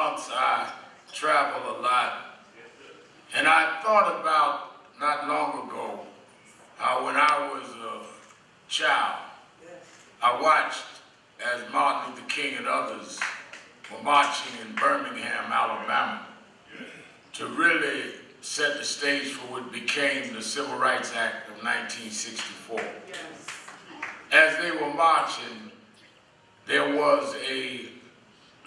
months I travel a lot, and I thought about not long ago how when I was a child, I watched as Martin Luther King and others were marching in Birmingham, Alabama, to really set the stage for what became the Civil Rights Act of 1964. As they were marching, there was a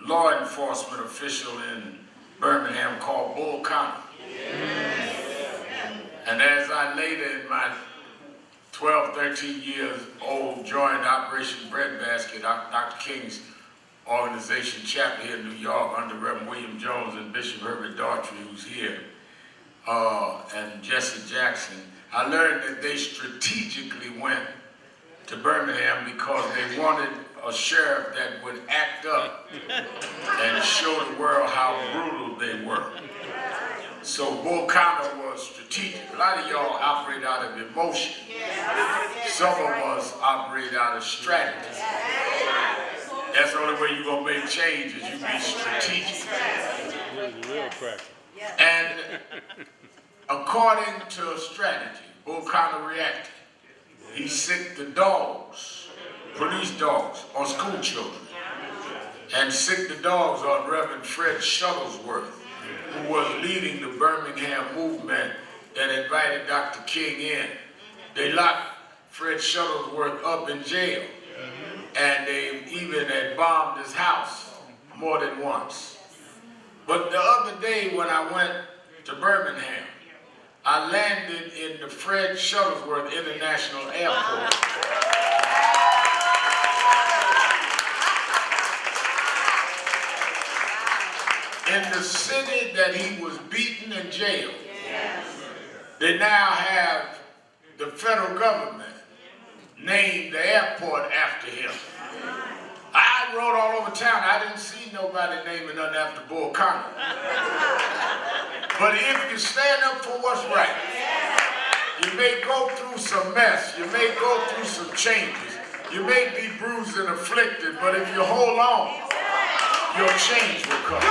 law enforcement official in Birmingham called Bull Connor. And as I later in my 12, 13 years old joined Operation Breadbasket, Dr. King's organization chapter here in New York under Reverend William Jones and Bishop Herbert Daughtry, who's here, and Jesse Jackson, I learned that they strategically went to Birmingham because they wanted a sheriff that would act up and show the world how brutal they were. So Bull Connor was strategic. A lot of y'all operate out of emotion. Some of us operate out of strategy. That's the only way you're going to make change is you be strategic. And according to strategy, Bull Connor reacted. He sicked the dogs, police dogs, on school children, and sicked the dogs on Reverend Fred Shuttlesworth, who was leading the Birmingham movement that invited Dr. King in. They locked Fred Shuttlesworth up in jail, and they even had bombed his house more than once. But the other day when I went to Birmingham, I landed in the Fred Shuttlesworth International Airport. In the city that he was beaten and jailed, they now have the federal government named the airport after him. I rode all over town. I didn't see nobody naming nothing after Bull Connor. But if you stand up for what's right, you may go through some mess. You may go through some changes. You may be bruised and afflicted, but if you hold on, your change will come.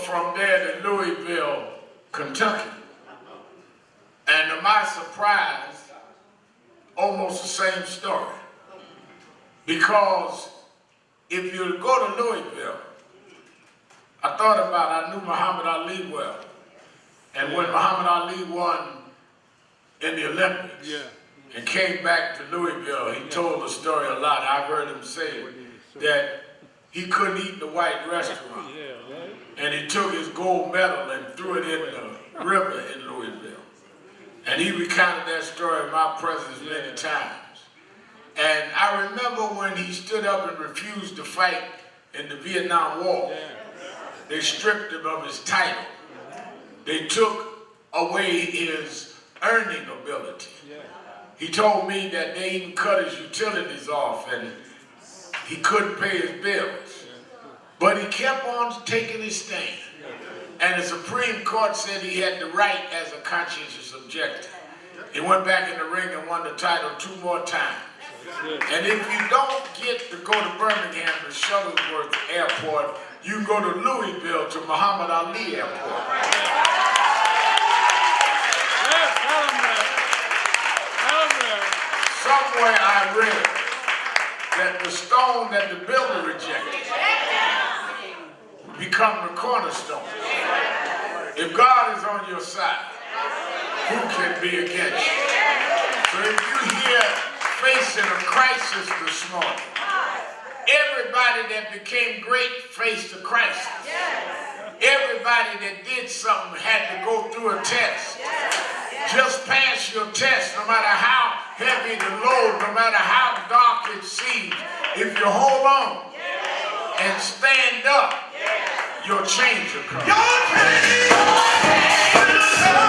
From there to Louisville, Kentucky. And to my surprise, almost the same story. Because if you go to Louisville, I knew Muhammad Ali well. And when Muhammad Ali won in the Olympics and came back to Louisville, he told the story a lot. I've heard him say that he couldn't eat in the white restaurant. And he took his gold medal and threw it in the river in Louisville. And he recounted that story in my presence many times. And I remember when he stood up and refused to fight in the Vietnam War. They stripped him of his title. They took away his earning ability. He told me that they even cut his utilities off and he couldn't pay his bills. But he kept on taking his stand. And the Supreme Court said he had the right as a conscientious objector. He went back in the ring and won the title 2 more times. And if you don't get to go to Birmingham to Shuttlesworth Airport, you can go to Louisville to Muhammad Ali Airport. Somewhere I read that the stone that the builder rejected become the cornerstone. If God is on your side, who can be against you? So if you're here facing a crisis this morning, everybody that became great faced a crisis. Everybody that did something had to go through a test. Just pass your test, no matter how heavy the load, no matter how dark it seems. If you hold on and stand up, your change will come. Your change will come.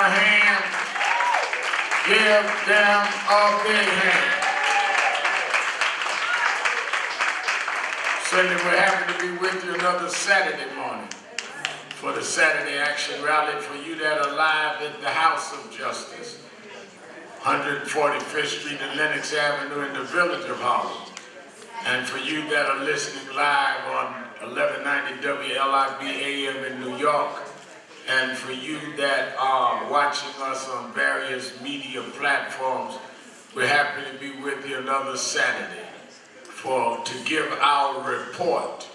a hand. Give them a big hand. Certainly we're happy to be with you another Saturday morning for the Saturday Action Rally for you that are live at the House of Justice, 145th Street and Lenox Avenue in the Village of Harlem. And for you that are listening live on 1190 WLIB AM in New York, and for you that are watching us on various media platforms, we're happy to be with you another Saturday to give our report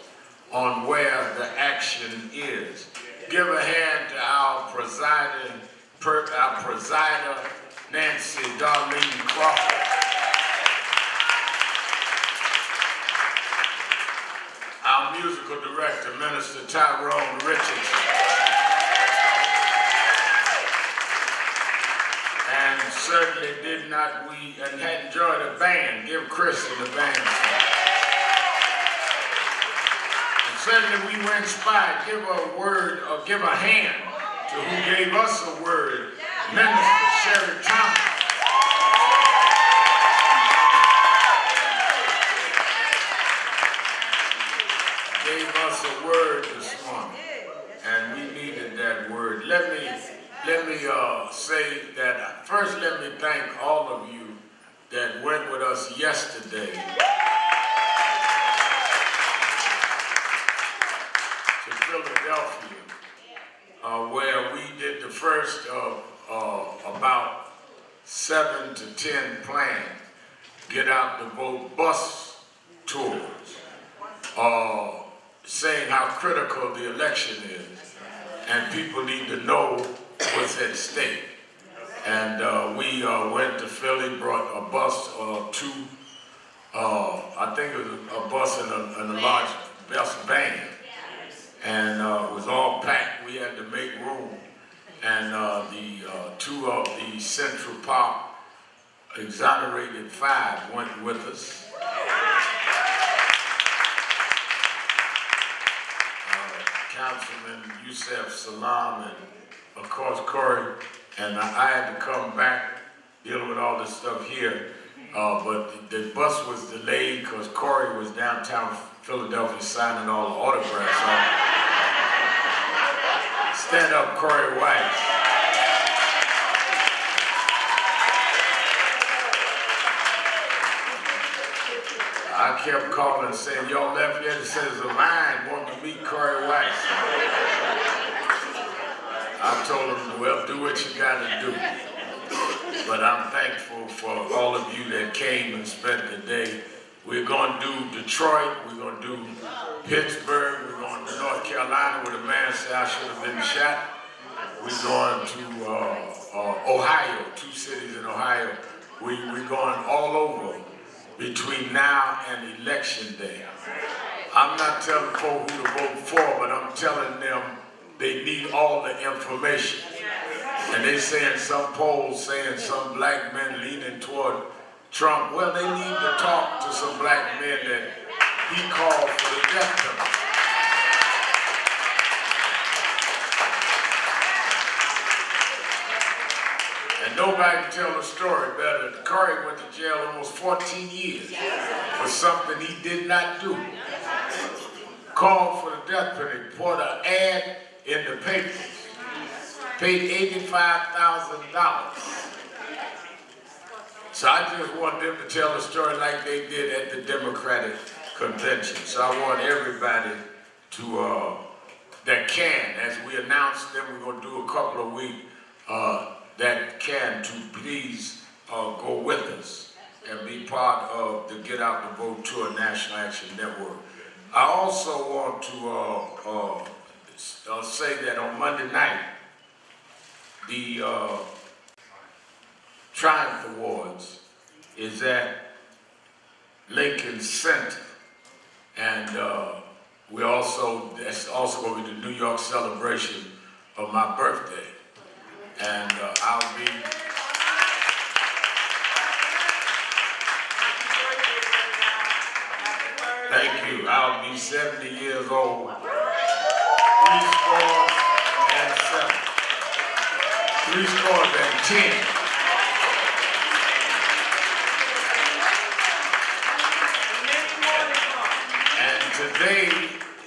on where the action is. Give a hand to our presider, Nancy Darlene Crawford. Our musical director, Minister Tyrone Richardson. And certainly had enjoyed the band. Give Chris and the band some. And certainly we were inspired. Give a word or give a hand to who gave us a word, Minister Sherry Thomas. Gave us a word this morning, and we needed that word. Let me say that first. Let me thank all of you that went with us yesterday to Philadelphia, where we did the first of about 7 to 10 planned get out the vote bus tours, saying how critical the election is, and people need to know what's at stake. And we went to Philly, brought a bus or two, I think it was a bus and a large bus van, and it was all packed. We had to make room, and the two of the Central Park exonerated 5 went with us. Councilman Yusef Salam and of course Corey, and I had to come back dealing with all this stuff here, but the bus was delayed because Corey was downtown Philadelphia signing all the autographs. Stand up, Corey White. I kept calling saying, y'all left yet? It says a line wanting to meet Corey White. I told him, well, do what you got to do. But I'm thankful for all of you that came and spent the day. We're going to do Detroit, we're going to do Pittsburgh, we're going to North Carolina where the man said I should have been shot. We're going to Ohio, 2 cities in Ohio. We're going all over between now and Election Day. I'm not telling folk who to vote for, but I'm telling them they need all the information. And they saying some polls saying some black men leaning toward Trump. Well, they need to talk to some black men that he called for the death penalty. And nobody can tell the story better. Corey went to jail almost 14 years for something he did not do. Called for the death penalty, put an ad in the papers, paid $85,000. So I just want them to tell the story like they did at the Democratic convention. So I want everybody to, that can, as we announced them, we're going to do a couple of weeks, that can to please go with us and be part of the Get Out the Vote Tour National Action Network. I also want to say that on Monday night, the Triumph Awards is at Lincoln Center, and that's also going to be the New York celebration of my birthday, and I'll be. Thank you. I'll be 70 years old. 3 4 and 7. 10. And today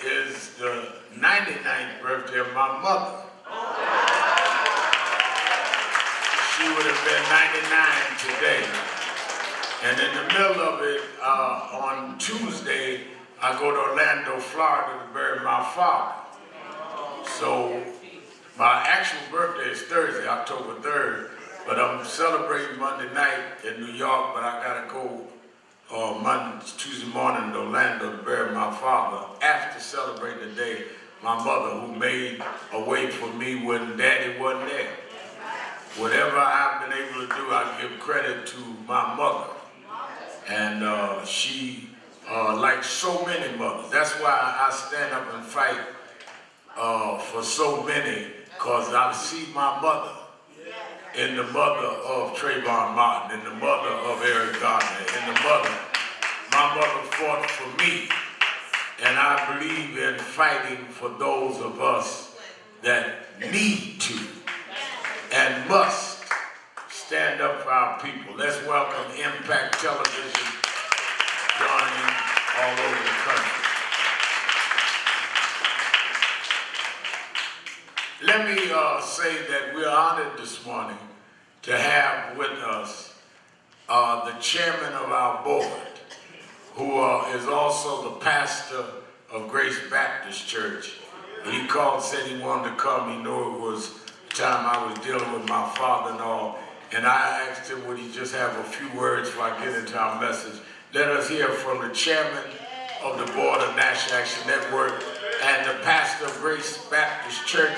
is the 99th birthday of my mother. She would have been 99 today. And in the middle of it, on Tuesday, I go to Orlando, Florida to bury my father. So my actual birthday is Thursday, October 3rd, but I'm celebrating Monday night in New York, but I gotta go Tuesday morning to Orlando to bury my father after celebrating the day my mother, who made a way for me when Daddy wasn't there. Whatever I've been able to do, I give credit to my mother. And she, like so many mothers, that's why I stand up and fight for so many, because I see my mother in the mother of Trayvon Martin, in the mother of Eric Garner, in the mother. My mother fought for me, and I believe in fighting for those of us that need to and must stand up for our people. Let's welcome Impact Television joining all over the country. Let me say that we're honored this morning to have with us the chairman of our board, who is also the pastor of Grace Baptist Church. He called, said he wanted to come. He knew it was the time I was dealing with my father and all. And I asked him, would he just have a few words before I get into our message. Let us hear from the chairman of the board of National Action Network and the pastor of Grace Baptist Church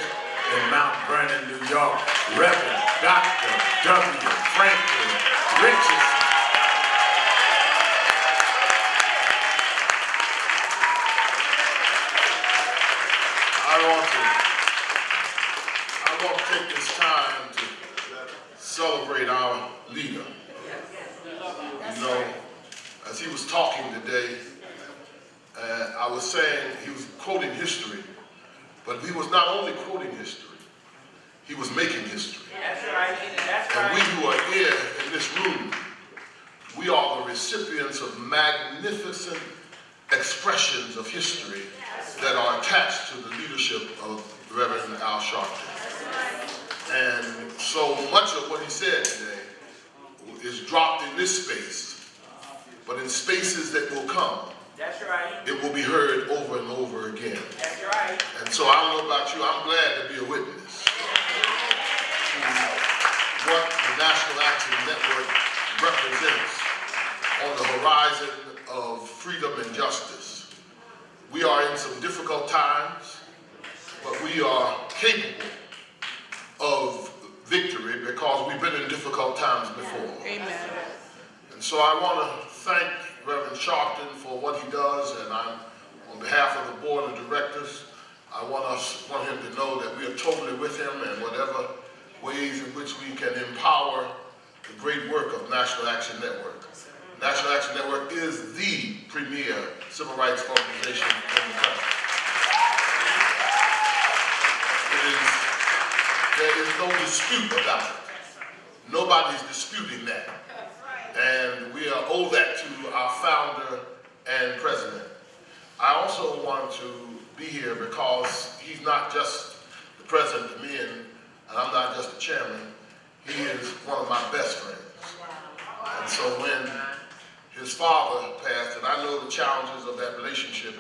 in Mount Vernon, New York, Reverend Dr. W. Franklin Richardson. I want to take this time to celebrate our leader. You know, as he was talking today, I was saying he was quoting history, but he was not only quoting history, he was making history. That's right. That's right. And we who are here in this room, we are the recipients of magnificent expressions of history that are attached to the leadership of Reverend Al Sharpton. And so much of what he said today is dropped in this space, but in spaces that will come, that's right, it will be heard over and over again. That's right. And so I don't know about you, I'm glad to be a witness to what the National Action Network represents on the horizon of freedom and justice. We are in some difficult times, but we are capable of victory because we've been in difficult times before. Amen. And so I want to thank Reverend Sharpton for what he does, and I'm, on behalf of the board of directors, I want him to know that we are totally with him in whatever ways in which we can empower the great work of National Action Network. National Action Network is the premier civil rights organization in the country. There is no dispute about it. Nobody's disputing that. And we owe that to our founder and president. I also want to be here because he's not just the president to me, and I'm not just the chairman. He is one of my best friends. And so when his father passed, and I know the challenges of that relationship,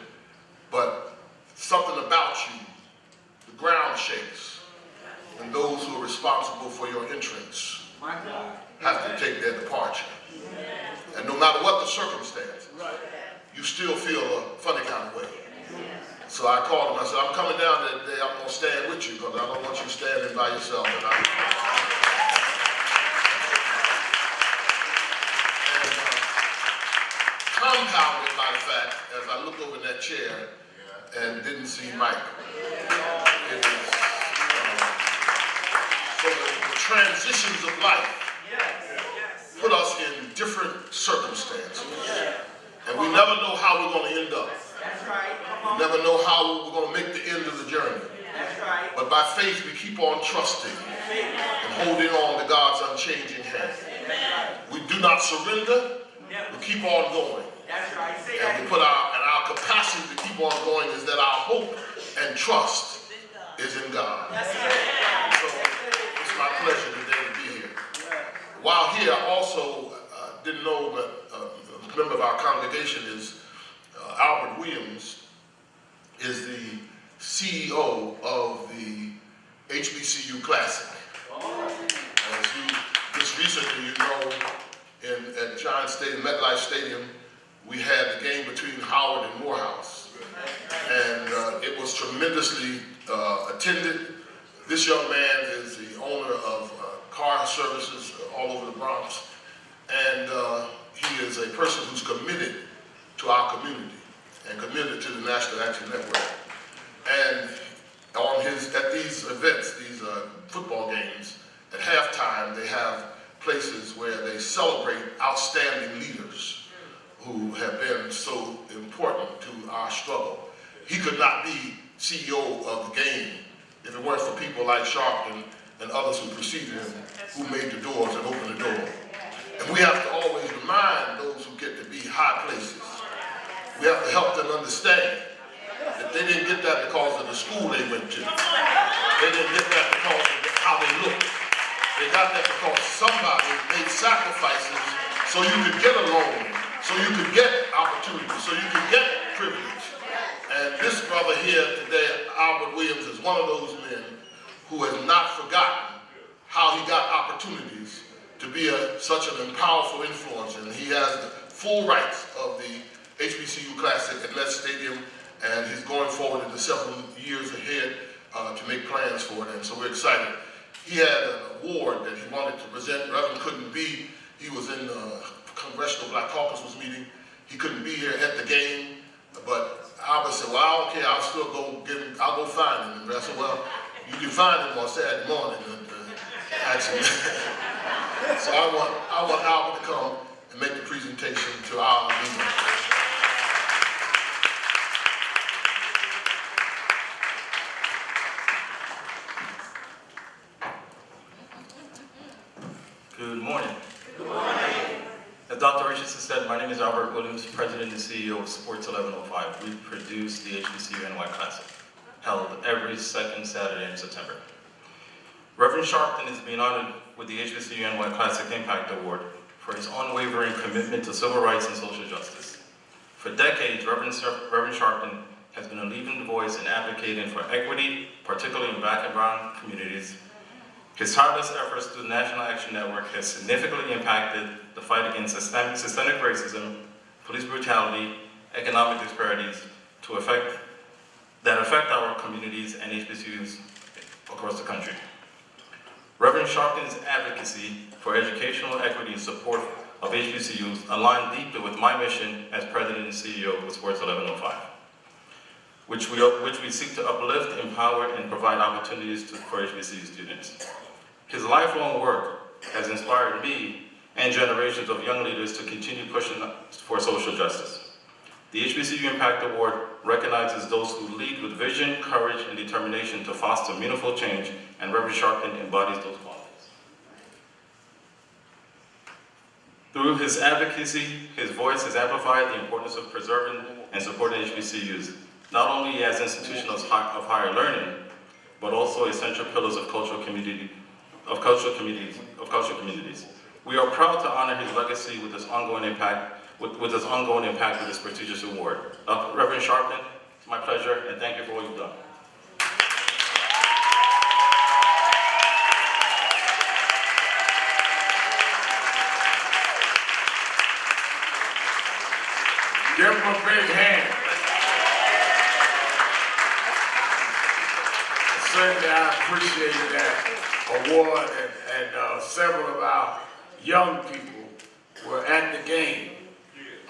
but something about you, the ground shakes when those who are responsible for your entrance have to take their departure. And no matter what the circumstance, you still feel a funny kind of way. So I called him, I said, I'm coming down that day, I'm going to stand with you because I don't want you standing by yourself. And compounded by the fact, as I looked over in that chair and didn't see Mike, it was, so the transitions of life put us in different circumstances. And we never know how we're going to end up. We never know how we're going to make the end of the journey. right. But by faith, we keep on trusting and holding on to God's unchanging hand. We do not surrender. We keep on going. That's right. Say And that. we put our capacity to keep on going is that our hope and trust is in God. That's it. And so it's my pleasure today to be here. While here, I also didn't know that a member of our congregation is Albert Williams, is the CEO of the HBCU Classic. As you just recently, you know, at Giant Stadium, MetLife Stadium, we had the game between Howard and Morehouse, and it was tremendously attended. This young man is the owner of car services all over the Bronx, and he is a person who's committed to our community and committed to the National Action Network. And at these events, these football games, at halftime they have places where they celebrate outstanding leaders who have been so important to our struggle. He could not be CEO of the game if it weren't for people like Sharpton and others who preceded him, who made the doors and opened the door. And we have to always remind those who get to be high places. We have to help them understand that they didn't get that because of the school they went to. They didn't get that because of how they looked. They got that because somebody made sacrifices so you could get a loan, so you could get opportunities, so you could get privilege. And this brother here today, Albert Williams, is one of those men who has not forgotten how he got opportunities to be such an powerful influence. And he has the full rights of the HBCU Classic at Met Stadium, and he's going forward into several years ahead to make plans for it, and so we're excited. He had an award that he wanted to present. Reverend couldn't be. He was in the Congressional Black Caucus was meeting. He couldn't be here at the game, but Albert said, well, I don't care. I'll still go get him. I'll go find him. And I said, well, you can find him on Saturday morning. Actually. So I want Albert to come and make the presentation to our leader. Good morning. Good morning. As Dr. Richardson said, my name is Albert Williams, President and CEO of Sports 1105. We produce the HBCU NY Classic, held every second Saturday in September. Reverend Sharpton is being honored with the HBCU NY Classic Impact Award for his unwavering commitment to civil rights and social justice. For decades, Reverend Sharpton has been a leading voice in advocating for equity, particularly in Black and brown communities. His tireless efforts through the National Action Network has significantly impacted the fight against systemic racism, police brutality, economic disparities that affect our communities and HBCUs across the country. Reverend Sharpton's advocacy for educational equity and support of HBCUs align deeply with my mission as President and CEO of Sports 1105, which we seek to uplift, empower, and provide opportunities for HBCU students. His lifelong work has inspired me and generations of young leaders to continue pushing for social justice. The HBCU Impact Award recognizes those who lead with vision, courage, and determination to foster meaningful change, and Reverend Sharpton embodies those qualities. Through his advocacy, his voice has amplified the importance of preserving and supporting HBCUs, not only as institutions of higher learning, but also essential pillars of cultural communities. We are proud to honor his legacy with this ongoing impact with this prestigious award. Reverend Sharpton, it's my pleasure, and thank you for all you've done. Give him a big hand. Certainly, I appreciate that award, and several of our young people were at the game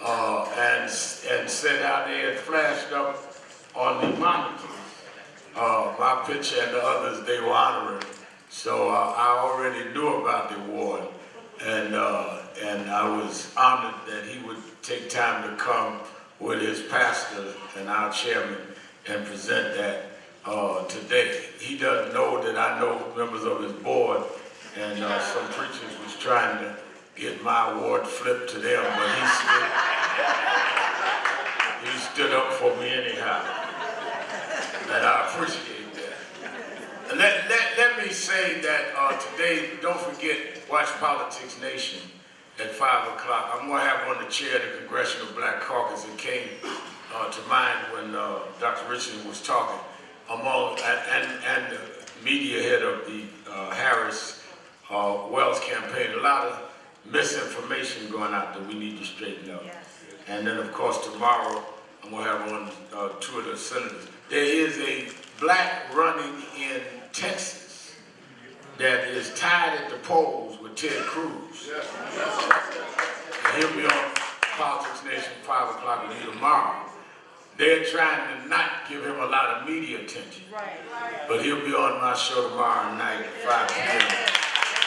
and said how they had flashed up on the monitor my picture and the others they were honoring. So I already knew about the award, and I was honored that he would take time to come with his pastor and our chairman and present that today. He doesn't know that I know members of his board, and some preachers was trying to get my award flipped to them, but he stood up for me anyhow, and I appreciate that. Let me say that today, don't forget, watch Politics Nation at 5 o'clock. I'm going to have on the chair the Congressional Black Caucus. It came to mind when Dr. Richardson was talking, and the media head of the Harris Wells campaign. A lot of misinformation going out that we need to straighten up. Yes. And then, of course, tomorrow I'm going to have on 2 of the senators. There is a black running in Texas that is tied at the polls with Ted Cruz. Yes. And he'll be on Politics Nation 5 o'clock with you tomorrow. They're trying to not give him a lot of media attention. Right. But he'll be on my show tomorrow night at 5 p.m.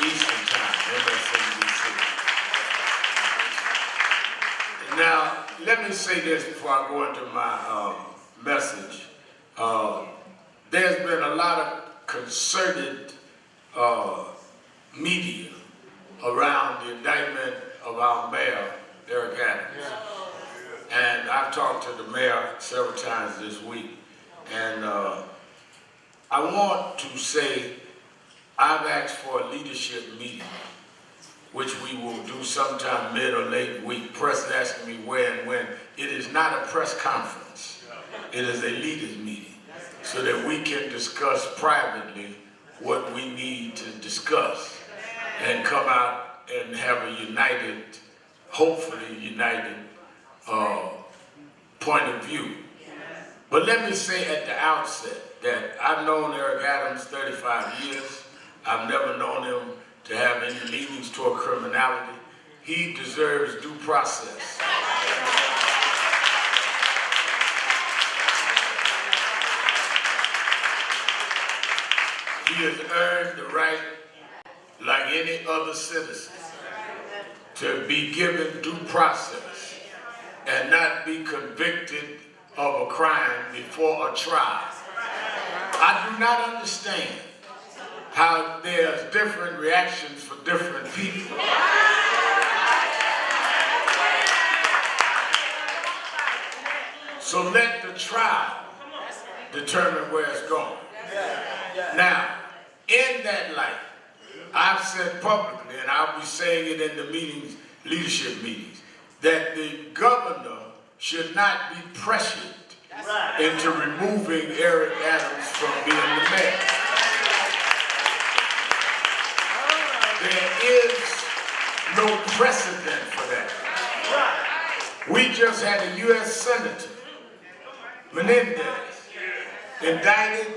Eastern Time, MSNBC. Now, let me say this before I go into my message. There's been a lot of concerted media around the indictment of our mayor, Eric Adams. Yeah. And I've talked to the mayor several times this week, and I want to say I've asked for a leadership meeting, which we will do sometime mid or late week. Press is asking me where and when. It is not a press conference. It is a leaders meeting, so that we can discuss privately what we need to discuss and come out and have a united, hopefully united, point of view. But let me say at the outset that I've known Eric Adams 35 years. I've never known him to have any leanings toward criminality. He deserves due process. He has earned the right, like any other citizen, to be given due process and not be convicted of a crime before a trial. I do not understand how there's different reactions for different people. So let the trial determine where it's going. Now, in that light, I've said publicly, and I'll be saying it in the meetings, leadership meetings, that the governor should not be pressured into removing Eric Adams from being the mayor. There is no precedent for that. We just had a U.S. Senator, Menendez, indicted.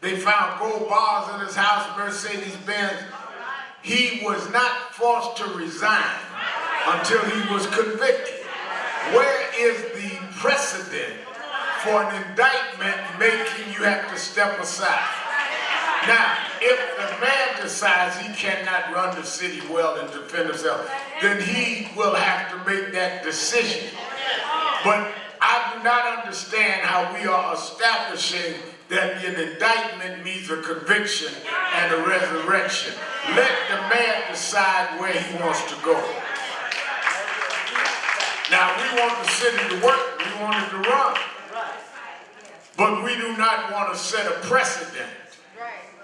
They found gold bars in his house, Mercedes-Benz. He was not forced to resign until he was convicted. Where is the precedent for an indictment making you have to step aside? Now, if the man decides he cannot run the city well and defend himself, then he will have to make that decision. But I do not understand how we are establishing that an indictment means a conviction and a resurrection. Let the man decide where he wants to go. Now, we want the city to work, we want it to run. But we do not want to set a precedent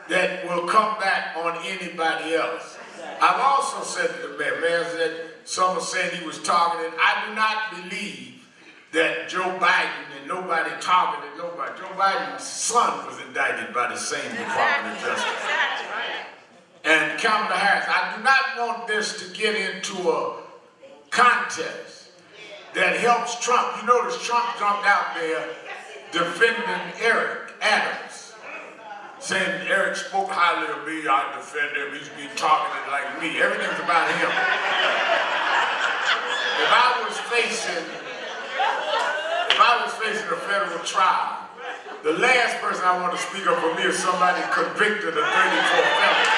that will come back on anybody else. I've also said to the mayor said, someone said he was targeted. I do not believe that Joe Biden and nobody targeted nobody. Joe Biden's son was indicted by the same Department of Justice. And Kamala Harris, I do not want this to get into a contest that helps Trump. You notice Trump jumped out there defending Eric Adams, saying Eric spoke highly of me, I defend him, he's being targeted like me. Everything's about him. If I was facing a federal trial, the last person I want to speak up for me is somebody convicted of 34 felonies.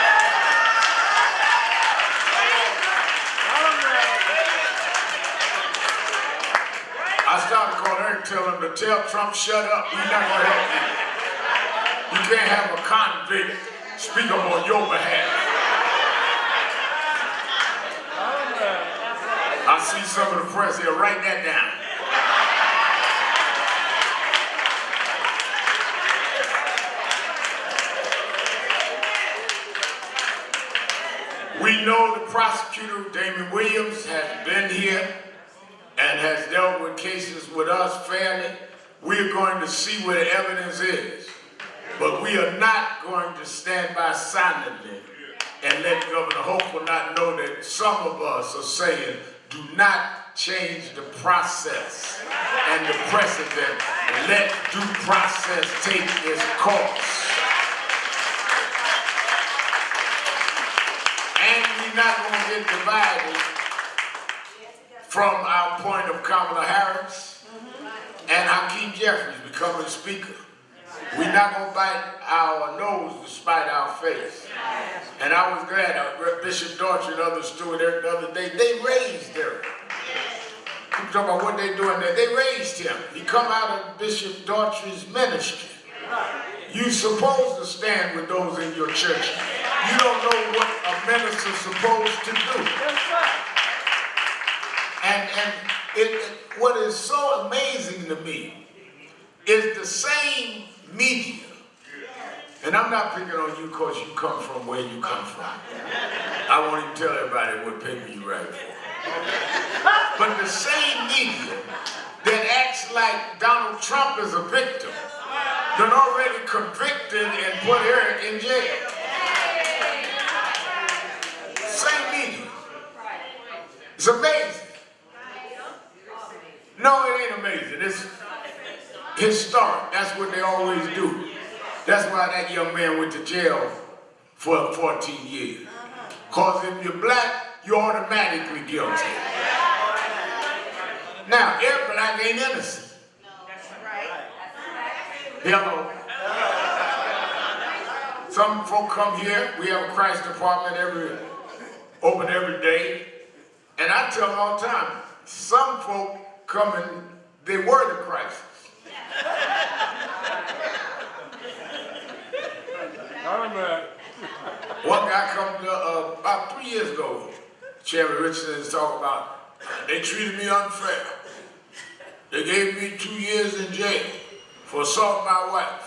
I started calling Eric, telling him to tell Trump shut up. He's not going to help you. You can't have a convict speak up on your behalf. I see some of the press here. Write that down. We know the prosecutor, Damon Williams, has been here and has dealt with cases with us fairly. We're going to see where the evidence is. But we are not going to stand by silently and let Governor Hochul not know that some of us are saying, do not change the process and the precedent. Let due process take its course. And we're not going to get divided from our point of Kamala Harris and Hakeem Jeffries becoming Speaker. We're not going to bite our nose despite our face. And I was glad Bishop Daughtry and others stood there the other day. They raised him. I'm talking about what they're doing there. They raised him. He come out of Bishop Daughtry's ministry. You're supposed to stand with those in your church. You don't know what a minister's supposed to do. And what is so amazing to me is the same media, and I'm not picking on you because you come from where you come from. I won't even tell everybody what paper you write for. But the same media that acts like Donald Trump is a victim, done already convicted and put Eric in jail. Same media. It's amazing. No, it ain't amazing. It's historic. That's what they always do. That's why that young man went to jail for 14 years. Because if you're black, you're automatically guilty. Now, every black ain't innocent. Hello. Some folk come here, we have a Christ department open every day. And I tell them all the time, some folk come and they were the Christ. One guy come to, about 3 years ago, Chairman Richardson is talking about, they treated me unfair. They gave me 2 years in jail for assaulting my wife.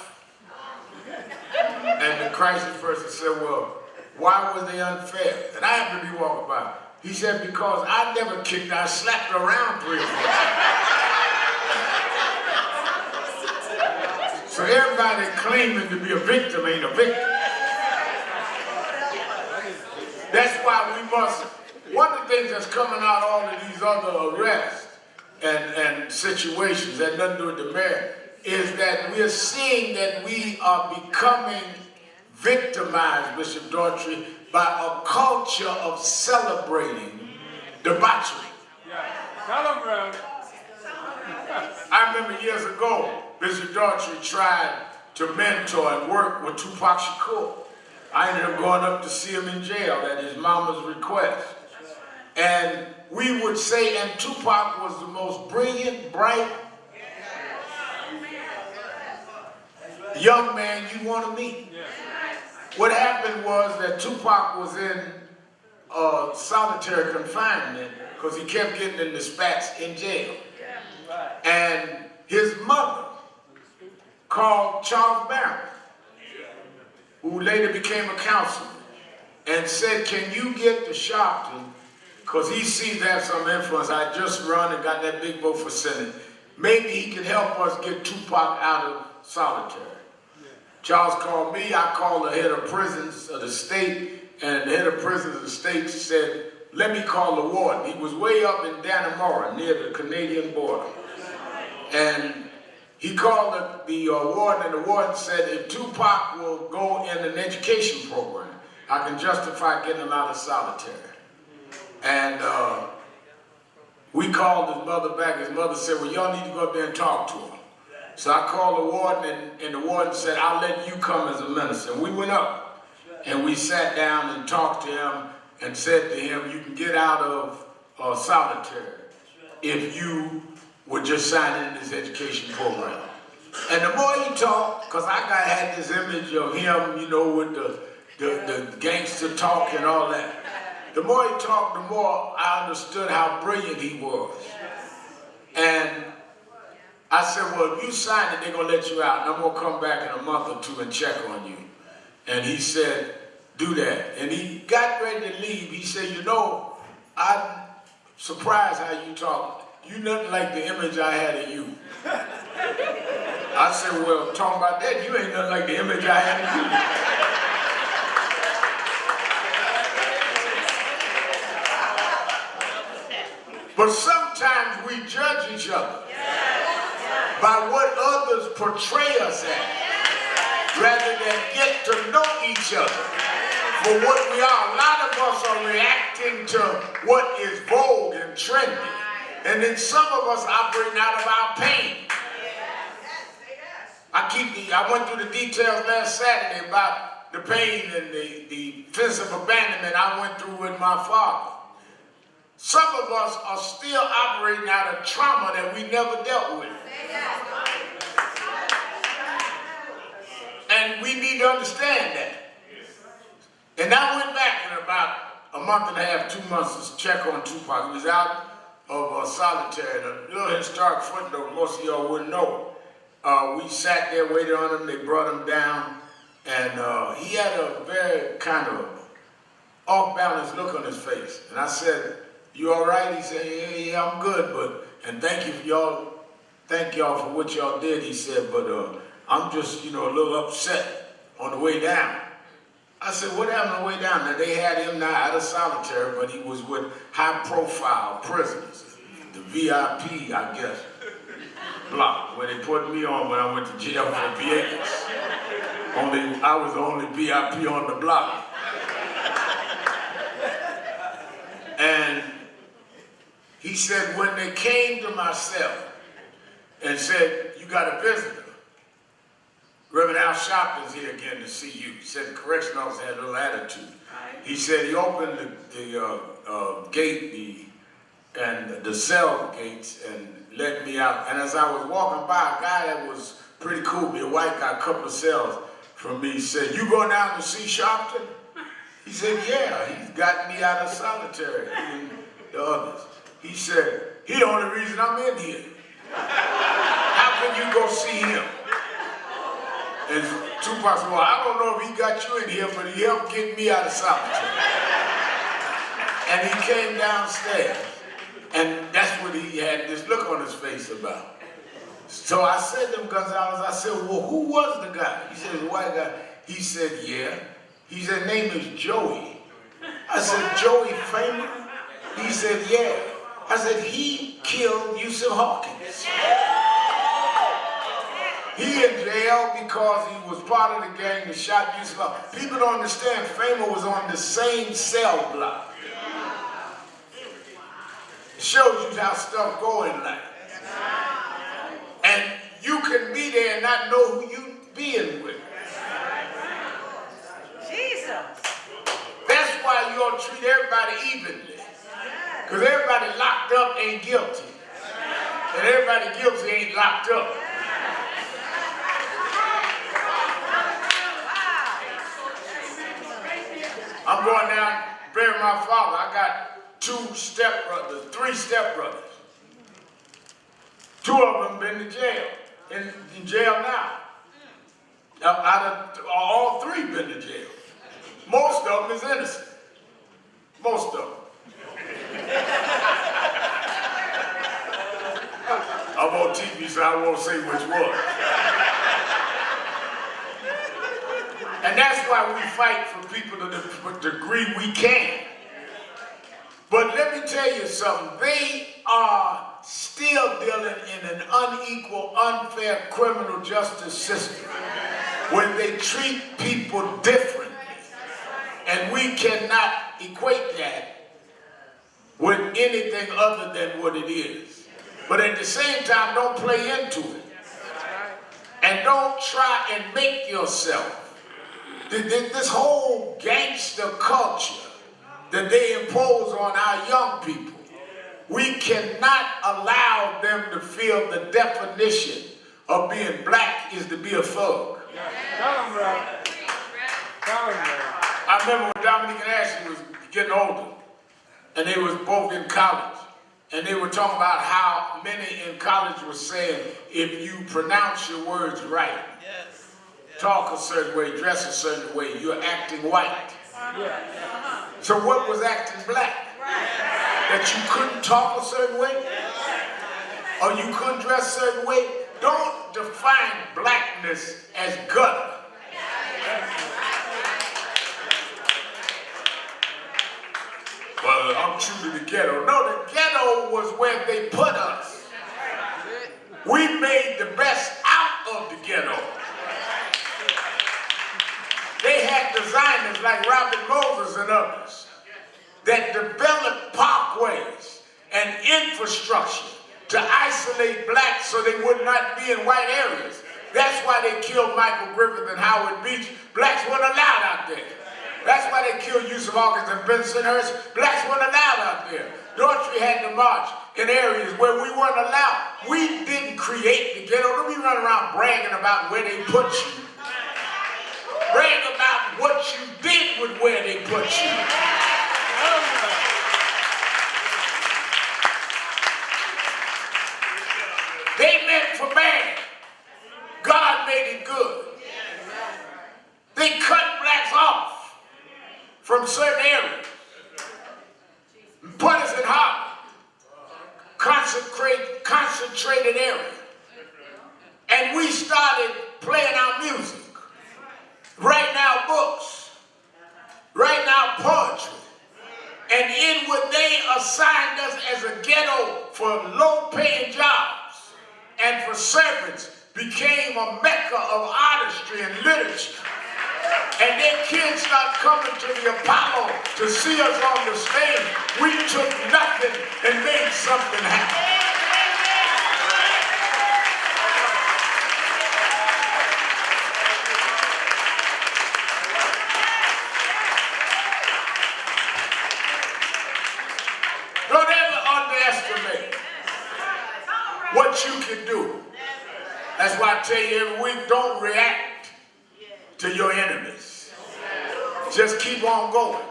And the crisis person said, well, why were they unfair? And I happened to be walking by. He said, because I never kicked her, I slapped her around 3 or 4 times. So everybody claiming to be a victim ain't a victim. That's why we must, one of the things that's coming out all of these other arrests and situations that nothing to do with the mayor, is that we're seeing that we are becoming victimized, Bishop Daughtry, by a culture of celebrating debauchery. I remember years ago, Bishop Daughtry tried to mentor and work with Tupac Shakur. I ended up going up to see him in jail at his mama's request. And we would say, and Tupac was the most brilliant, bright young man you want to meet. What happened was that Tupac was in solitary confinement because he kept getting in the spats in jail. And his mother called Charles Barron, who later became a councilman, and said, can you get to Sharpton, because he seems to have some influence. I just run and got that big vote for Senate. Maybe he can help us get Tupac out of solitary. Charles called me, I called the head of prisons of the state, and the head of prisons of the state said, let me call the warden. He was way up in Dannemora, near the Canadian border. And he called the warden, and the warden said, if Tupac will go in an education program, I can justify getting him out of solitary. And we called his mother back. His mother said, well, y'all need to go up there and talk to him. So I called the warden, and the warden said, I'll let you come as a minister. And we went up, and we sat down and talked to him and said to him, you can get out of solitary if you would just sign in this education program. And the more he talked, because had this image of him, you know, with the gangster talk and all that. The more he talked, the more I understood how brilliant he was. And I said, well, if you sign it, they're going to let you out. And I'm going to come back in a month or two and check on you. And he said, do that. And he got ready to leave. He said, you know, I'm surprised how you talk. You nothing like the image I had of you. I said, well, talking about that, you ain't nothing like the image I had of you. But sometimes we judge each other by what others portray us as, rather than get to know each other for what we are. A lot of us are reacting to what is vogue and trendy, and then some of us operating out of our pain. I went through the details last Saturday about the pain and the sense of abandonment I went through with my father. Some of us are still operating out of trauma that we never dealt with. And we need to understand that. And I went back in about a month and a half, 2 months to check on Tupac. He was out of solitary. A little historic footnote, most of y'all wouldn't know. We sat there, waited on him, they brought him down, and he had a very kind of off-balance look on his face. And I said, you all right? He said, yeah, I'm good, and thank y'all for what y'all did, he said, but I'm just, you know, a little upset on the way down. I said, what happened on the way down? Now, they had him now out of solitary, but he was with high-profile prisoners, the VIP, I guess, block, where they put me on when I went to jail for vehicles. I was the only VIP on the block. And he said, when they came to my cell and said, you got a visitor, Reverend Al Sharpton's here again to see you. He said the correction officer had a little attitude. He said he opened the gate, the cell gates, and let me out. And as I was walking by, a guy that was pretty cool, a white guy, a couple of cells from me, said, you going down to see Sharpton? He said, yeah, he's got me out of solitary, and the others. He said, he the only reason I'm in here. How can you go see him? And Tupac said, well, I don't know if he got you in here, but he helped get me out of solitary. And he came downstairs, and that's what he had this look on his face about. So I said to him, Gonzalez, I said, well, who was the guy? He said, the white guy. He said, yeah. He said, name is Joey. I said, Joey Famer? He said, yeah. I said, he killed Yusuf Hawkins. He in jail because he was part of the gang that shot Yusuf Hawkins. People don't understand, Famer was on the same cell block. It shows you how stuff go in life. And you can be there and not know who you being with. Jesus. That's why you don't treat everybody evenly. Because everybody locked up ain't guilty. And everybody guilty ain't locked up. I'm going down, bury my father. I got 3 stepbrothers. 2 of them been to jail, in jail now. Out of all 3 been to jail. Most of them is innocent. Most of them. I'm on TV, so I won't say which one. And that's why we fight for people to the degree we can. But let me tell you something. They are still dealing in an unequal, unfair criminal justice system when they treat people differently. And we cannot equate that with anything other than what it is. But at the same time, don't play into it. And don't try and make yourself. This whole gangster culture that they impose on our young people, we cannot allow them to feel the definition of being black is to be a thug. Tell him, bro. Tell him, bro. I remember when Dominique and Ashley was getting older, and they was both in college, and they were talking about how many in college were saying, if you pronounce your words right, talk a certain way, dress a certain way, you're acting white. So what was acting black? That you couldn't talk a certain way? Or you couldn't dress a certain way? Don't define blackness as gutter. Well, I'm true to the ghetto. No, the ghetto was where they put us. We made the best out of the ghetto. They had designers like Robert Moses and others that developed parkways and infrastructure to isolate blacks so they would not be in white areas. That's why they killed Michael Griffith and Howard Beach. Blacks weren't allowed out there. That's why they killed Yusuf Hawkins and Bensonhurst. Blacks weren't allowed out there. Daughtry had to march in areas where we weren't allowed. We didn't create the ghetto. Don't be running around bragging about where they put you. Brag about what you did with where they put you. They meant for bad. God made it good. They cut blacks off from certain areas. Put us in harbor. Concentrated area. And we started playing our music. Writing our books. Writing our poetry. And in what they assigned us as a ghetto for low-paying jobs and for servants became a mecca of artistry and literature. And their kids start coming to the Apollo to see us on the stage. We took nothing and made something happen. Don't ever underestimate what you can do. That's why I tell you every week, don't react to your enemies. Just keep on going.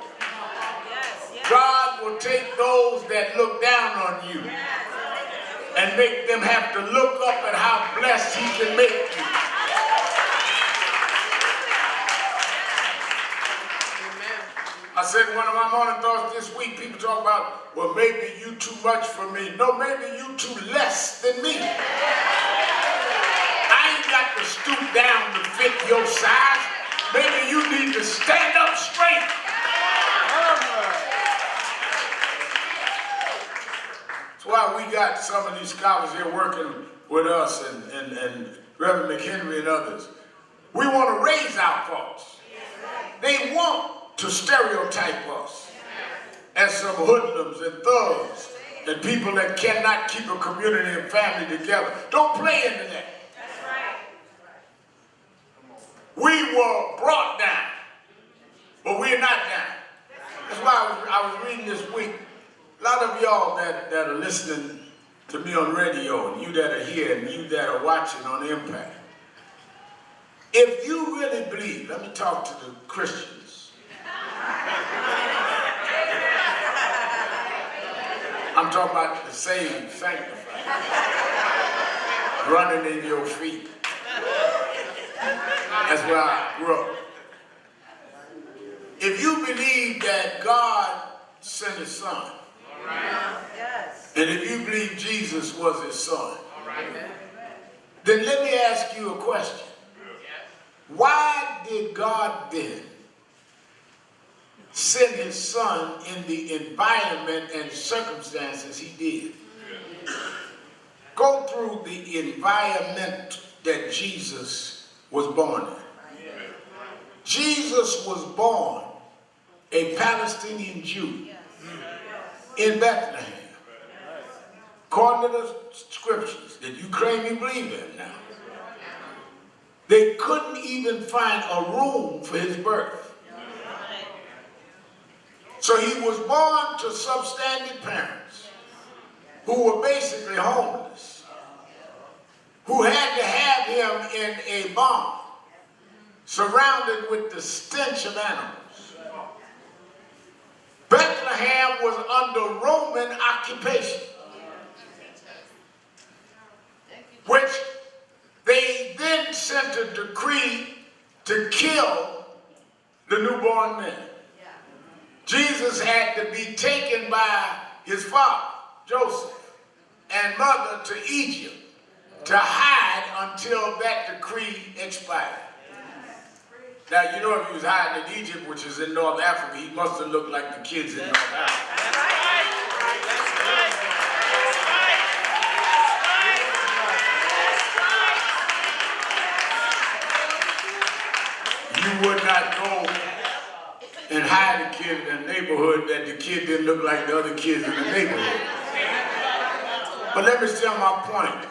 God will take those that look down on you and make them have to look up at how blessed He can make you. I said one of my morning thoughts this week, people talk about, well, maybe you too much for me. No, maybe you too less than me. I ain't got to stoop down to fit your size. Maybe you need to stand up straight. That's why we got some of these scholars here working with us and Reverend McHenry and others. We want to raise our folks. They want to stereotype us as some hoodlums and thugs and people that cannot keep a community and family together. Don't play into that. We were brought down, but we're not down. That's why I was reading this week. A lot of y'all that are listening to me on radio, and you that are here, and you that are watching on Impact. If you really believe, let me talk to the Christians. I'm talking about the saved, sanctified, running in your feet. That's where I grew up. If you believe that God sent His Son, and if you believe Jesus was His Son, then let me ask you a question. Why did God then send His Son in the environment and circumstances He did? Go through the environment that Jesus was born in. Jesus was born a Palestinian Jew in Bethlehem. According to the scriptures that you claim you believe in now, they couldn't even find a room for His birth. So He was born to substandard parents who were basically homeless, who had to have him in a barn, surrounded with the stench of animals. Bethlehem was under Roman occupation, which they then sent a decree to kill the newborn man. Jesus had to be taken by his father, Joseph, and mother to Egypt to hide until that decree expired. Now, you know, if he was hiding in Egypt, which is in North Africa, he must have looked like the kids in North Africa. You would not go and hide a kid in a neighborhood that the kid didn't look like the other kids in the neighborhood. But let me tell my point.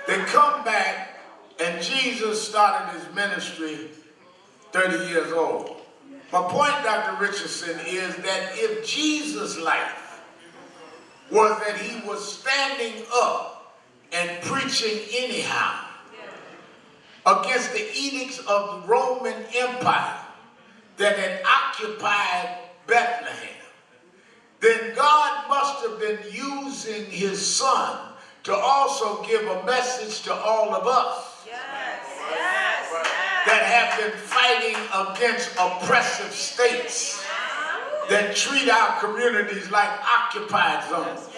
They come back, and Jesus started his ministry 30 years old. My point, Dr. Richardson, is that if Jesus' life was that he was standing up and preaching anyhow against the edicts of the Roman Empire that had occupied Bethlehem, then God must have been using his son to also give a message to all of us that have been fighting against oppressive states that treat our communities like occupied zones.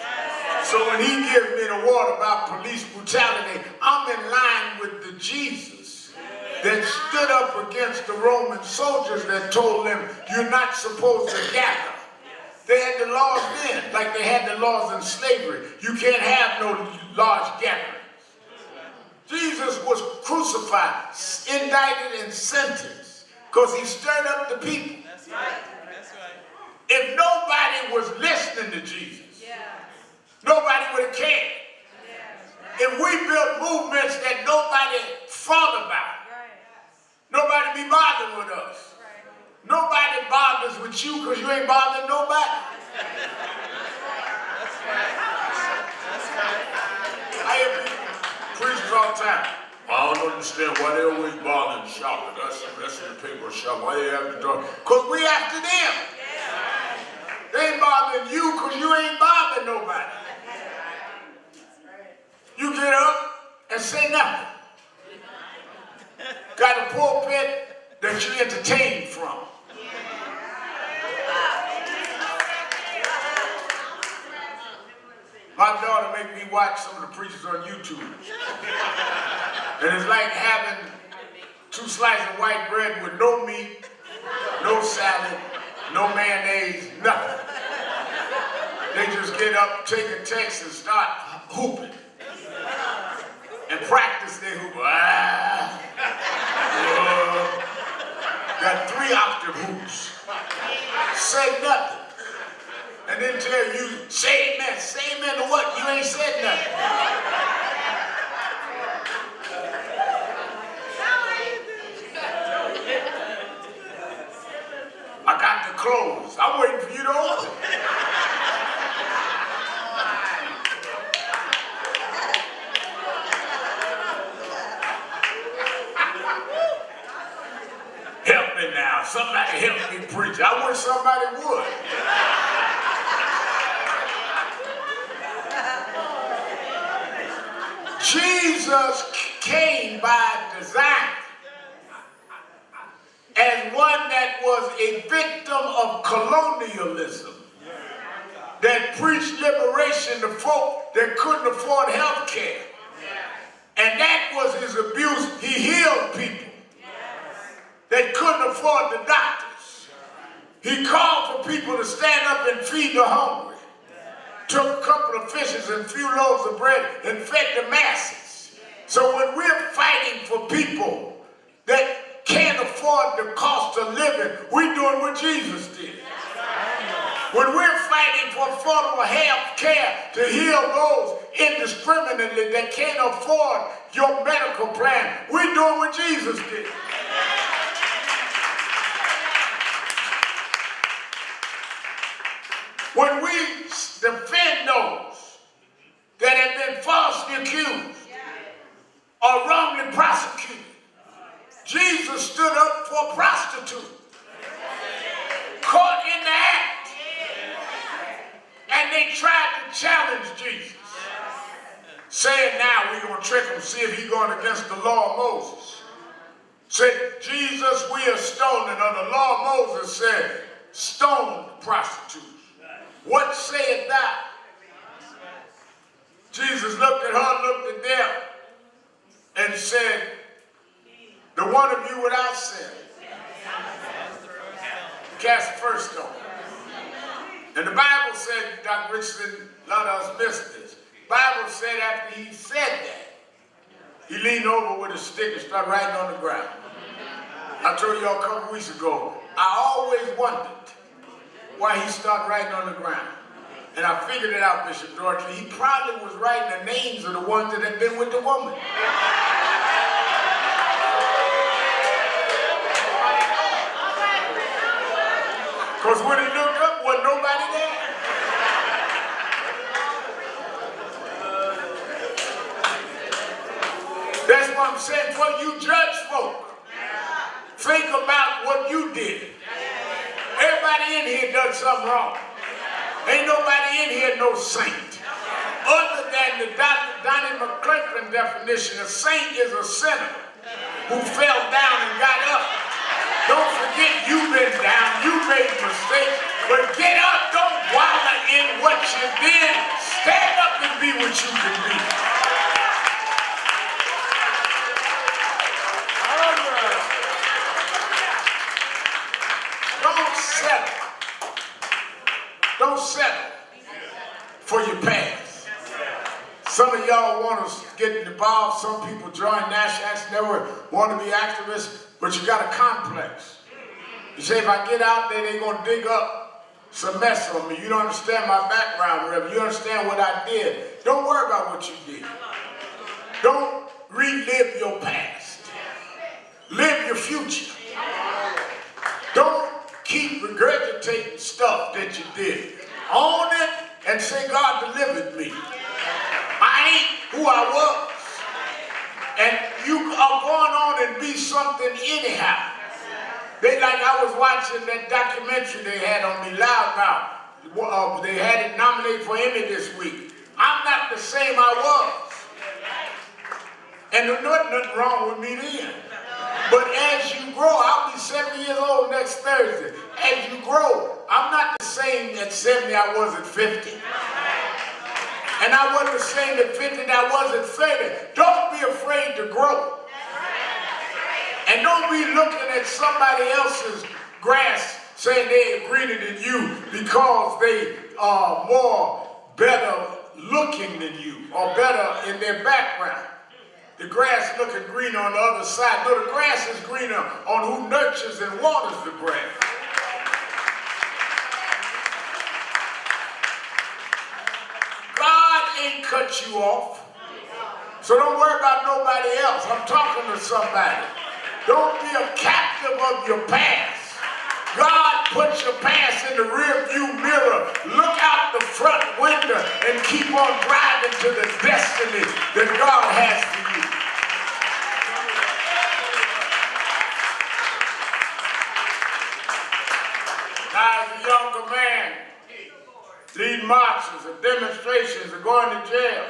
So when he gives me the word about police brutality, I'm in line with the Jesus that stood up against the Roman soldiers that told them, you're not supposed to gather. They had the laws then, like they had the laws in slavery. You can't have no large gatherings. Jesus was crucified, indicted, and sentenced because he stirred up the people. That's right. That's right. If nobody was listening to Jesus, nobody would have cared. If we built movements that nobody thought about, nobody be bothered with us. Nobody bothers with you because you ain't bothering nobody. I hear people, preachers all the time. I don't understand why they always bother and shopping. That's in the paper shop. Why they have to talk? Because we after them. They ain't bothering you because you ain't bothering nobody. You get up and say nothing. Got a pulpit that you entertain from. My daughter make me watch some of the preachers on YouTube. And it's like having 2 slices of white bread with no meat, no salad, no mayonnaise, nothing. They just get up, take a text, and start hooping. And practice their hoop. Got 3 octave hoops. Say nothing. And then tell you, say amen. Say amen to what? You ain't said nothing. I got the clothes. I'm waiting for you to order. Help me now. Somebody help me preach. I wish somebody would. Jesus came by design as one that was a victim of colonialism, that preached liberation to folk that couldn't afford health care. And that was his abuse. He healed people that couldn't afford the doctors. He called for people to stand up and feed the hungry. Took a couple of fishes and a few loaves of bread and fed the masses. So when we're fighting for people that can't afford the cost of living, we're doing what Jesus did. When we're fighting for affordable health care to heal those indiscriminately that can't afford your medical plan, we're doing what Jesus did. When we defend those that have been falsely accused or challenged Jesus, saying now we're going to trick him, see if he's going against the law of Moses. Said, Jesus, we are stoning. Or the law of Moses said, stone prostitutes. What sayest thou? Jesus looked at her, looked at them, and said, the one of you without sin, cast the first stone. And the Bible said, Dr. Richardson, a lot of us missed this. The Bible said after he said that, he leaned over with a stick and started writing on the ground. I told y'all a couple weeks ago, I always wondered why he started writing on the ground. And I figured it out, Bishop Dorothy. He probably was writing the names of the ones that had been with the woman. Because when he looked up, wasn't nobody there. That's what I'm saying. For you judge folk, think about what you did. Everybody in here done something wrong. Ain't nobody in here no saint. Other than the Donnie McClellan definition, a saint is a sinner who fell down and got up. Don't forget you've been down, you made mistakes, but get up, don't wallow in what you did. Stand up and be what you can be. Don't settle. Don't settle for your past. Some of y'all want to get involved. Some people join national action network, want to be activists, but you got a complex. You say, if I get out there, they're going to dig up some mess on me. You don't understand my background, Reverend. You understand what I did. Don't worry about what you did. Don't relive your past. Live your future. Don't keep regurgitating stuff that you did. Own it and say, God delivered me. I ain't who I was. And you are going on and be something anyhow. They like I was watching that documentary they had on me, Loudmouth. They had it nominated for Emmy this week. I'm not the same I was. And there's nothing wrong with me then. But as you grow, I'll be 70 years old next Thursday. As you grow, I'm not the same at 70 I was at 50. And I wasn't the same at 50 that I was at 30. Don't be afraid to grow. And don't be looking at somebody else's grass saying they're greener than you because they are better looking than you or better in their background. The grass looking greener on the other side. No, the grass is greener on who nurtures and waters the grass. God ain't cut you off. So don't worry about nobody else. I'm talking to somebody. Don't be a captive of your past. God put your past in the rear view mirror. Look out the front window and keep on driving to the destiny that God has for you. Now, as a younger man, leading marches and demonstrations and going to jail,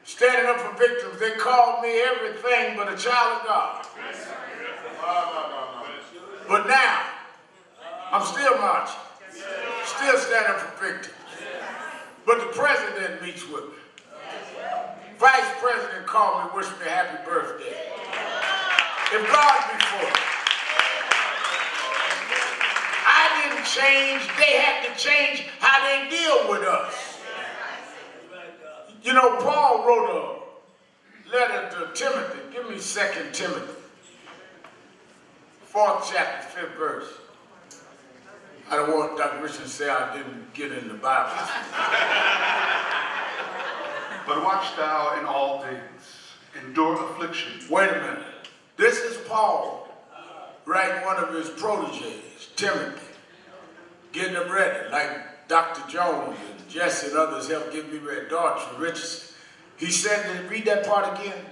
standing up for victims, they called me everything but a child of God. But now, I'm still marching, still standing up for victims. But the president meets with me. Vice president called me, wished me a happy birthday. If God be for it, I didn't change, they had to change how they deal with us. You know, Paul wrote a letter to Timothy. Give me 2 Timothy, 4th chapter, 5th verse. I don't want Dr. Richard to say I didn't get in the Bible. But watch thou in all things, endure affliction. Wait a minute. This is Paul writing one of his proteges, Timothy, getting him ready, like Dr. Jones and Jesse and others helped get me ready, Dorothy, Richardson. He said, read that part again.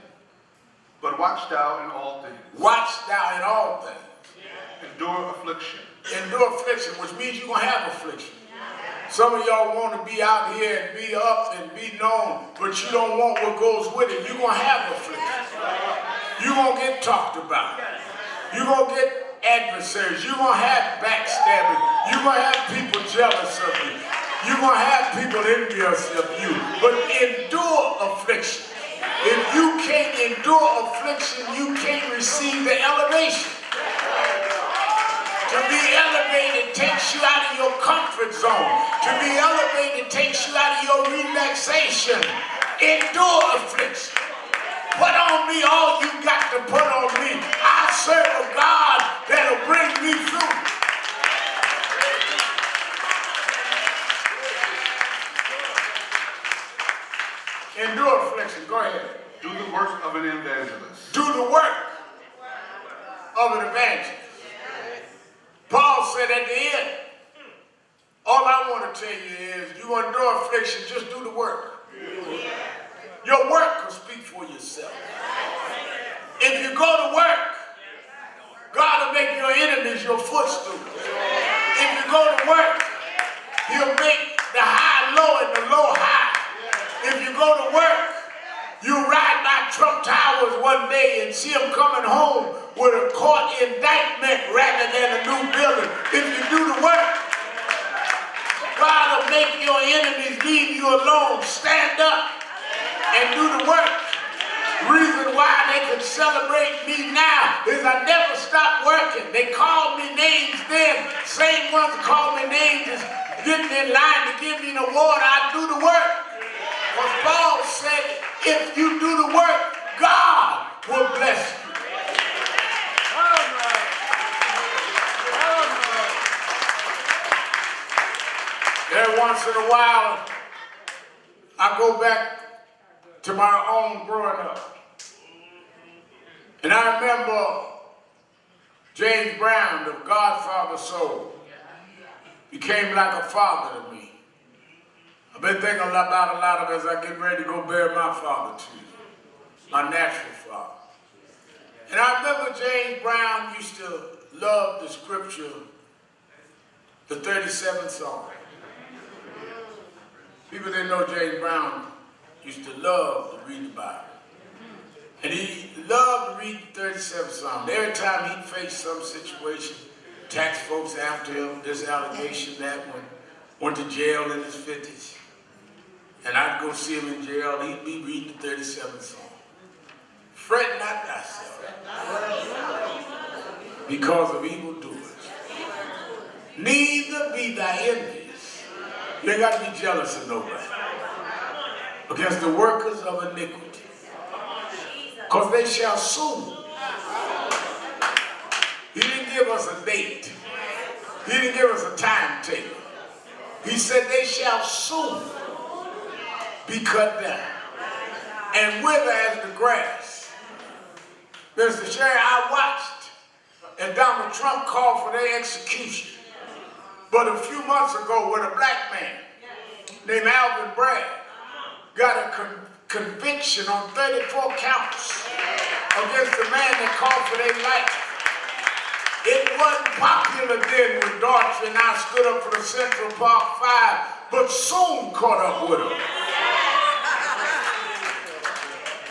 But watch thou in all things. Watch thou in all things. Endure affliction. Endure affliction, which means you're going to have affliction. Some of y'all want to be out here and be up and be known, but you don't want what goes with it. You're going to have affliction. You're going to get talked about. You're going to get adversaries. You're going to have backstabbing. You're going to have people jealous of you. You're going to have people envious of you. But endure affliction. If you can't endure affliction, you can't receive the elevation. To be elevated takes you out of your comfort zone. To be elevated takes you out of your relaxation. Endure affliction. Put on me all you got to put on me. I serve a God that'll bring me through. Endure affliction. Go ahead. Do the work of an evangelist. Do the work of an evangelist. Paul said at the end, all I want to tell you is, you want to endure affliction, just do the work. Your work will speak for yourself. If you go to work, God will make your enemies your footstool. If you go to work, he'll make the high low and the low high. If you go to work, you ride by Trump Towers one day and see them coming home with a court indictment rather than a new building. If you do the work, God will make your enemies leave you alone. Stand up and do the work. Reason why they can celebrate me now is I never stopped working. They called me names then. Same ones call me names is getting in line to give me an award. I do the work. Because Paul said, if you do the work, God will bless you. Every once in a while, I go back to my own growing up. And I remember James Brown, the Godfather soul, became like a father to me. I've been thinking about a lot of it as I get ready to go bury my father too, my natural father. And I remember James Brown used to love the scripture, the 37th Psalm. People didn't know James Brown used to love to read the Bible. And he loved to read the 37th Psalm. Every time he faced some situation, tax folks after him, this allegation, that one, went to jail in his 50s. And I'd go see him in jail, he'd be reading the 37th Psalm. Fret not thyself because of evildoers. Neither be thy envious. You ain't got to be jealous of nobody. Against the workers of iniquity. Because they shall soon. He didn't give us a date. He didn't give us a timetable. He said they shall soon be cut down and wither as the grass. Mr. Sherry, I watched and Donald Trump called for their execution. But a few months ago, when a black man named Alvin Bragg got a conviction on 34 counts against the man that called for their life. It wasn't popular then when Daughtry and I stood up for the Central Park 5, but soon caught up with them.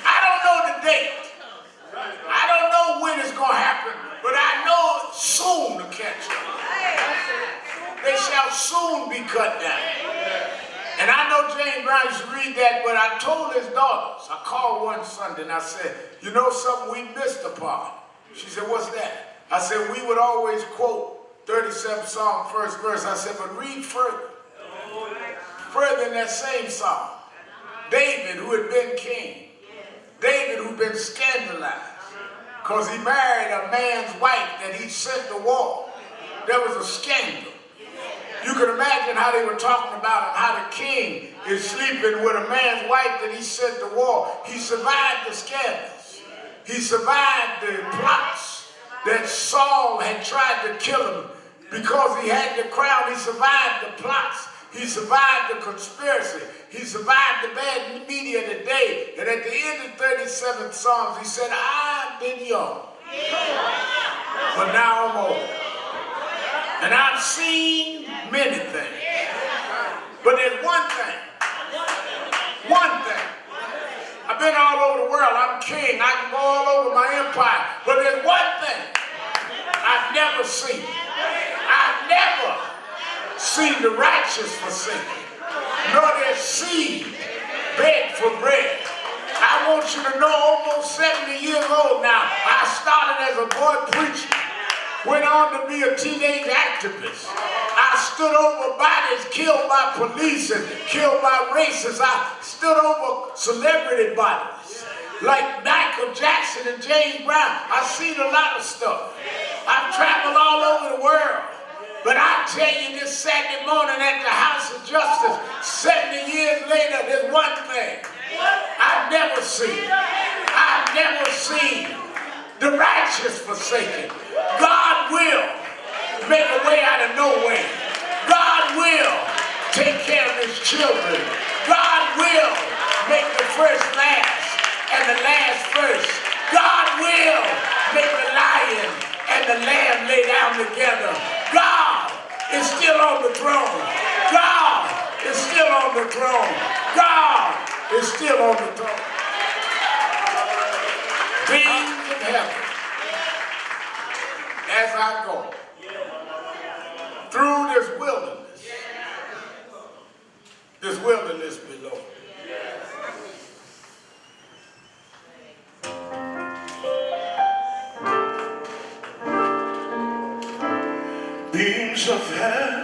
I don't know the date. I don't know when it's going to happen, but I know soon to catch them. They shall soon be cut down. And I know James Brown used to read that, but I told his daughters, I called one Sunday and I said, you know something we missed a part. She said, what's that? I said, we would always quote 37th Psalm, first verse. I said, but read further. Further in that same psalm. David, who had been king. David, who'd been scandalized. Because he married a man's wife that he sent to war. There was a scandal. You can imagine how they were talking about him, how the king is sleeping with a man's wife that he sent to war. He survived the scandals. He survived the plots that Saul had tried to kill him because he had the crown. He survived the plots. He survived the conspiracy. He survived the bad media today. And at the end of 37 Psalms, he said, I've been young, but now I'm old. And I've seen many things. But there's one thing. One thing. I've been all over the world. I'm king. I can go all over my empire. But there's one thing I've never seen. I've never seen the righteous forsaken, nor their seed beg for bread. I want you to know, almost 70 years old now, I started as a boy preacher, went on to be a teenage activist. I stood over bodies killed by police and killed by racists. I stood over celebrity bodies like Michael Jackson and James Brown. I've seen a lot of stuff. I've traveled all over the world. But I tell you this Saturday morning at the House of Justice, 70 years later, there's one thing I've never seen. I've never seen the righteous forsaken. God will make a way out of no way. God will take care of his children. God will make the first last and the last first. God will make the lion and the lamb lay down together. God is still on the throne. God is still on the throne. God is still on the throne. Things of heaven, as I go through this wilderness below. Beams of heaven